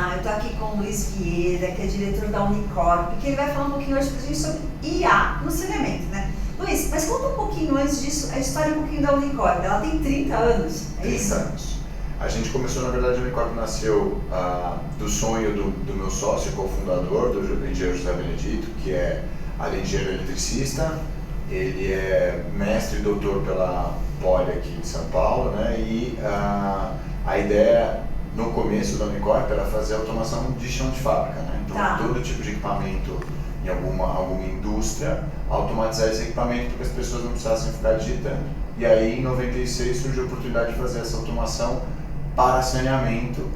Olá, eu estou aqui com o Luiz Vieira, que é diretor da Unicorp, que ele vai falar um pouquinho hoje pra gente sobre IA no saneamento, né? Luiz, mas conta um pouquinho antes disso, a história um pouquinho da Unicorp. Ela tem 30 anos, é 30 isso? anos. A gente começou, na verdade, a Unicorp nasceu do sonho do meu sócio, cofundador, do engenheiro José Benedito, que é engenheiro eletricista. Ele é mestre e doutor pela Poli aqui de São Paulo, né? E a ideia no começo da Unicorp era fazer automação de chão de fábrica, né? Então, todo tipo de equipamento em alguma indústria, automatizar esse equipamento para que as pessoas não precisassem ficar digitando. E aí, em 96, surgiu a oportunidade de fazer essa automação para saneamento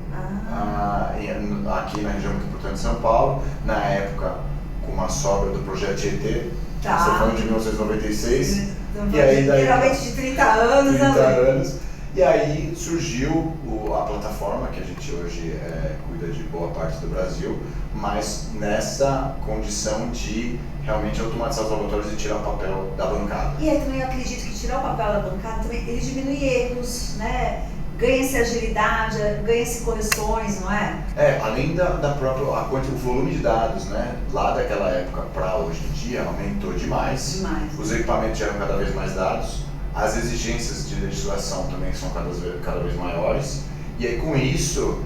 aqui na região metropolitana de São Paulo, na época com uma sobra do projeto Tietê, estou falando de 1996, e aí daí, geralmente de 30 anos, 30 anos. E aí surgiu a plataforma, que a gente hoje cuida de boa parte do Brasil, mas nessa condição de realmente automatizar os laboratórios e tirar o papel da bancada. E aí também eu acredito que tirar o papel da bancada também, ele diminui erros, né? Ganha-se agilidade, ganha-se correções, não é? Além da própria, o volume de dados, né? Lá daquela época para hoje em dia aumentou demais. Os equipamentos geram cada vez mais dados, as exigências de legislação também são cada vez maiores. E aí com isso,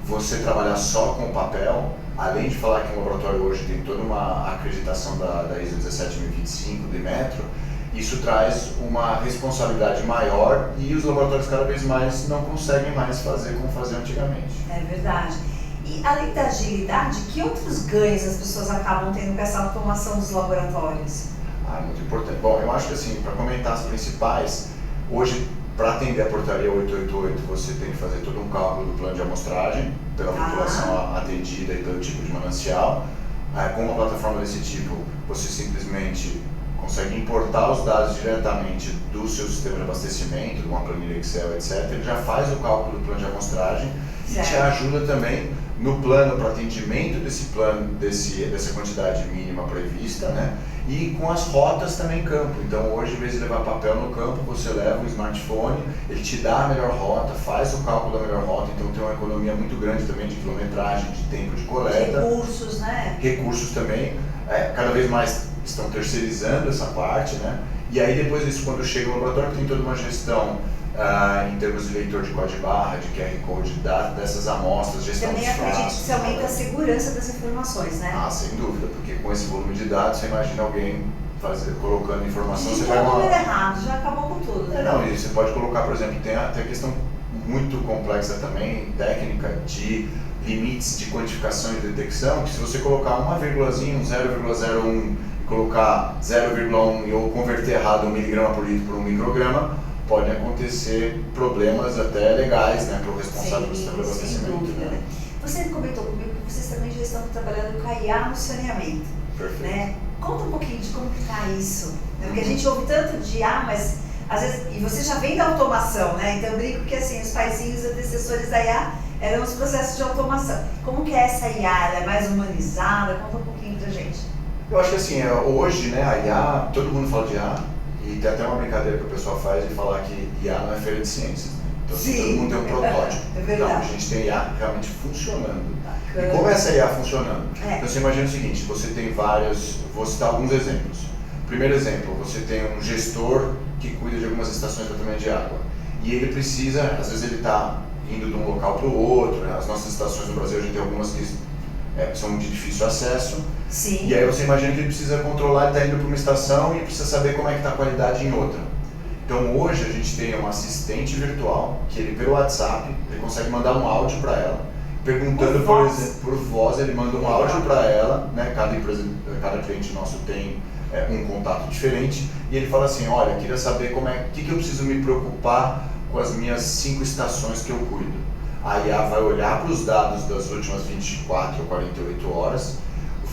você trabalhar só com o papel, além de falar que um laboratório hoje tem toda uma acreditação da ISO 17025 do Inmetro, isso traz uma responsabilidade maior e os laboratórios cada vez mais não conseguem mais fazer como faziam antigamente. É verdade. E além da agilidade, que outros ganhos as pessoas acabam tendo com essa automação dos laboratórios? Muito importante. Bom, eu acho que assim, para comentar as principais, hoje para atender a portaria 888 você tem que fazer todo um cálculo do plano de amostragem pela população atendida e pelo tipo de manancial. Com uma plataforma desse tipo, você simplesmente consegue importar os dados diretamente do seu sistema de abastecimento, de uma planilha Excel, etc. Ele já faz o cálculo do plano de amostragem e te ajuda também no plano para atendimento desse plano, dessa quantidade mínima prevista, né? E com as rotas também em campo. Então hoje, em vez de levar papel no campo, você leva um smartphone, ele te dá a melhor rota, faz o cálculo da melhor rota, então tem uma economia muito grande também de quilometragem, de tempo de coleta. Recursos, né? Recursos também. Cada vez mais estão terceirizando essa parte, né? E aí depois disso, quando chega no laboratório, tem toda uma gestão em termos de leitor de código de barra, de QR Code, dessas amostras, gestão dos frascos. Também acredito que isso aumenta a segurança das informações, né? Sem dúvida, porque com esse volume de dados, você imagina alguém colocando informação, você pega número errado, já acabou com tudo. Né? Não, e você pode colocar, por exemplo, tem a questão muito complexa também, técnica, de limites de quantificação e detecção, que se você colocar uma vírgulazinha, um 0,01 e colocar 0,1 ou converter errado 1 miligrama por litro por 1 micrograma, podem acontecer problemas até legais, né, para o responsável do sistema de abastecimento. Sem dúvida, né? Você comentou comigo que vocês também já estão trabalhando com a IA no saneamento. Perfeito. Né? Conta um pouquinho de como que está isso. Né? Porque a gente ouve tanto de IA, mas às vezes, e você já vem da automação, né? Então eu brinco que assim, os paizinhos e antecessores da IA eram os processos de automação. Como que é essa IA? Ela é mais humanizada? Conta um pouquinho pra gente. Eu acho que assim, hoje, né, a IA, todo mundo fala de IA, e tem até uma brincadeira que o pessoal faz de falar que IA não é feira de ciências, né? Então assim, todo mundo tem um protótipo. É verdade. Então a gente tem IA realmente funcionando. E como é essa IA funcionando? Então você imagina o seguinte, você tem vou citar alguns exemplos. Primeiro exemplo, você tem um gestor que cuida de algumas estações de tratamento de água. E ele precisa, às vezes ele está indo de um local para o outro, né? As nossas estações no Brasil, a gente tem algumas que são de difícil acesso. Sim. E aí você imagina que ele precisa controlar, ele está indo para uma estação e precisa saber como é que está a qualidade em outra. Então hoje a gente tem um assistente virtual, que ele pelo WhatsApp, ele consegue mandar um áudio para ela, perguntando, por exemplo, por voz, ele manda um áudio para ela, né? Cada cliente nosso tem um contato diferente, e ele fala assim, olha, queria saber o que eu preciso me preocupar com as minhas 5 estações que eu cuido. A IA vai olhar para os dados das últimas 24 ou 48 horas,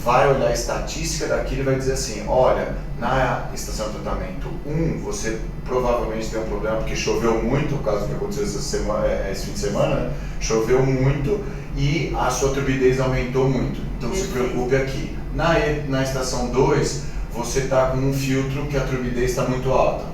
vai olhar a estatística daquilo e vai dizer assim, olha, na estação de tratamento 1, você provavelmente tem um problema porque choveu muito, o caso que aconteceu esse fim de semana, né? Choveu muito e a sua turbidez aumentou muito, então se preocupe aqui. Na estação 2, você está com um filtro que a turbidez está muito alta.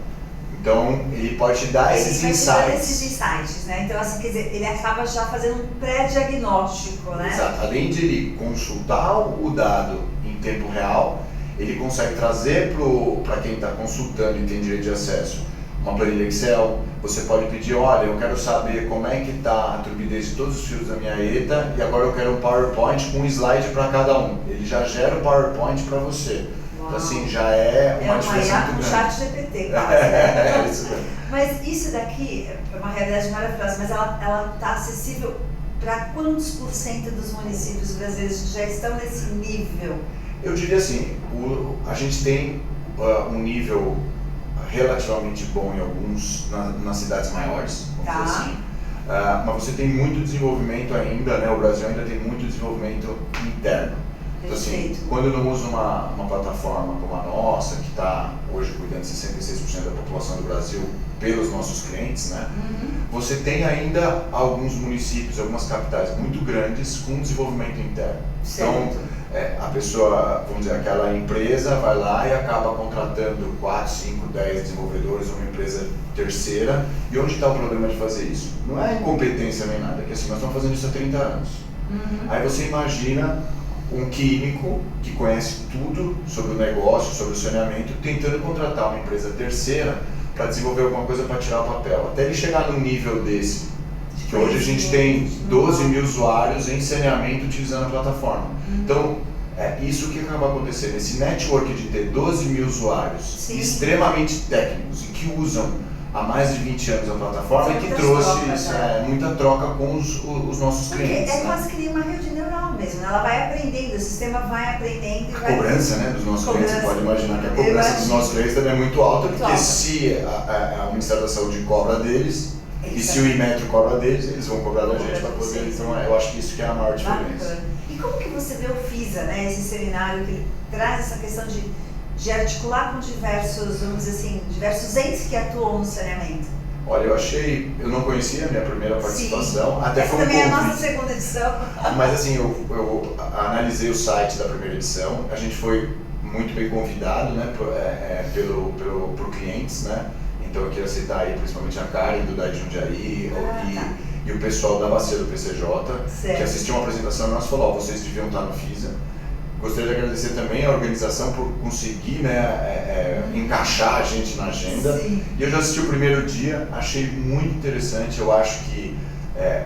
Então, ele pode te dar esses Ele vai te dar insights. esses insights, né? Então, assim, quer dizer, ele acaba já fazendo um pré-diagnóstico, né? Exato. Além de ele consultar o dado em tempo real, ele consegue trazer para quem está consultando e tem direito de acesso uma planilha Excel. Você pode pedir, olha, eu quero saber como é que está a turbidez de todos os fios da minha ETA e agora eu quero um PowerPoint com um slide para cada um. Ele já gera o PowerPoint para você. Uau. Então, assim, já é uma diferença IA muito com grande. chat GPT, quase, né? É, isso mesmo. Mas isso daqui é uma realidade maravilhosa, mas ela está acessível para quantos por cento dos municípios brasileiros que já estão nesse nível? Eu diria assim, a gente tem um nível relativamente bom em alguns, nas cidades maiores, vamos dizer assim. Mas você tem muito desenvolvimento ainda, né? O Brasil ainda tem muito desenvolvimento interno. Então, assim, quando eu não uso uma plataforma como a nossa, que está hoje cuidando de 66% da população do Brasil pelos nossos clientes, né? Você tem ainda alguns municípios, algumas capitais muito grandes com desenvolvimento interno. Certo. Então, a pessoa, vamos dizer, aquela empresa vai lá e acaba contratando 4, 5, 10 desenvolvedores, uma empresa terceira. E onde está o problema de fazer isso? Não é incompetência nem nada, é que assim, nós estamos fazendo isso há 30 anos. Aí você imagina um químico que conhece tudo sobre o negócio, sobre o saneamento, tentando contratar uma empresa terceira para desenvolver alguma coisa para tirar o papel. Até ele chegar num nível desse, que hoje a gente tem 12 mil usuários em saneamento utilizando a plataforma. Então, é isso que acaba acontecendo. Esse network de ter 12 mil usuários extremamente técnicos e que usam há mais de 20 anos a plataforma e que trouxe muita troca com os nossos clientes. É quase que uma rede neural mesmo, ela vai aprendendo, o sistema vai aprendendo. A cobrança, né, dos nossos clientes, você pode imaginar que a cobrança dos nossos clientes também é muito alta, porque se o Ministério da Saúde cobra deles, e se o Inmetro cobra deles, eles vão cobrar da gente para poder. Então, eu acho que isso que é a maior diferença. E como que você vê o FISA, né, esse seminário que ele traz essa questão de articular com diversos, vamos dizer assim, diversos entes que atuam no saneamento? Olha, eu não conhecia a minha primeira participação, até essa foi um também convite. É a nossa segunda edição. Mas assim, eu analisei o site da primeira edição, a gente foi muito bem convidado, né, por clientes, né? Então eu queria citar aí principalmente a Karen do Dai Jundiaí e o pessoal da Bacia do PCJ, que assistiu uma apresentação nossa e falou, vocês deviam estar no FISA. Gostaria de agradecer também a organização por conseguir, né, encaixar a gente na agenda. Sim. E eu já assisti o primeiro dia, achei muito interessante, eu acho que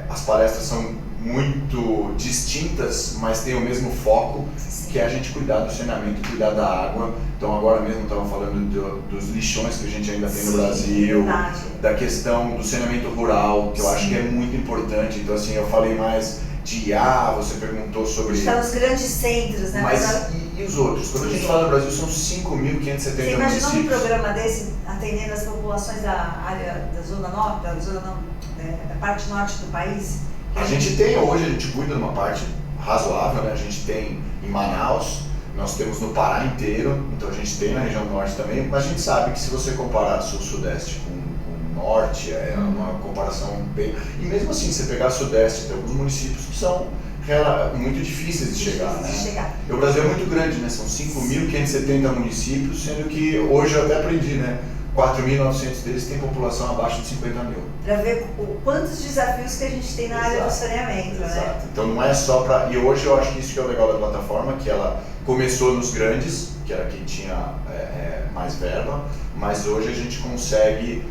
as palestras são muito distintas, mas têm o mesmo foco, que é a gente cuidar do saneamento, cuidar da água. Então agora mesmo estava falando dos lixões que a gente ainda tem no Brasil, da questão do saneamento rural, que eu acho que é muito importante. Então assim, eu falei mais de IA, você perguntou sobre... Está nos grandes centros, né? Mas e os outros? Quando a gente fala no Brasil, são 5.570 municípios. Você imaginou um programa desse atendendo as populações da área da Zona Norte, da parte norte do país? A gente tem hoje, a gente cuida de uma parte razoável, né? A gente tem em Manaus, nós temos no Pará inteiro, então a gente tem na região norte também, mas a gente sabe que se você comparar sul-sudeste com norte, é uma comparação bem... E mesmo assim, se você pegar sudeste, tem alguns municípios que são muito difíceis de chegar, né? E o Brasil é muito grande, né? São 5.570 municípios, sendo que hoje eu até aprendi, né? 4.900 deles têm população abaixo de 50 mil. Para ver quantos desafios que a gente tem na área do saneamento, né? Então não é só para... E hoje eu acho que isso que é o legal da plataforma, que ela começou nos grandes, que era quem tinha mais verba, mas hoje a gente consegue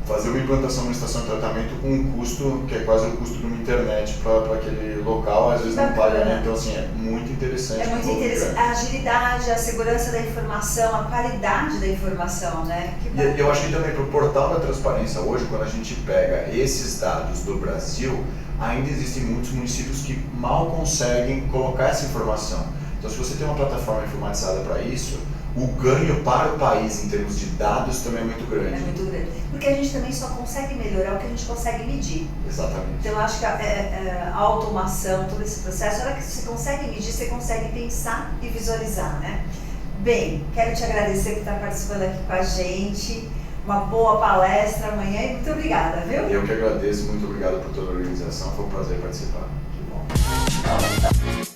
fazer uma implantação numa estação de tratamento com um custo que é quase o custo de uma internet para aquele local, às vezes não paga, né? Então assim, é muito interessante. É muito interessante. A agilidade, a segurança da informação, a qualidade da informação, né? E eu acho que também para o portal da transparência hoje, quando a gente pega esses dados do Brasil, ainda existem muitos municípios que mal conseguem colocar essa informação. Então se você tem uma plataforma informatizada para isso, o ganho para o país em termos de dados também é muito grande. É muito grande. Porque a gente também só consegue melhorar o que a gente consegue medir. Exatamente. Então eu acho que a automação, todo esse processo, a hora que você consegue medir, você consegue pensar e visualizar, né? Bem, quero te agradecer por estar participando aqui com a gente. Uma boa palestra amanhã e muito obrigada, viu? Eu que agradeço, muito obrigado por toda a organização, foi um prazer participar. Que bom.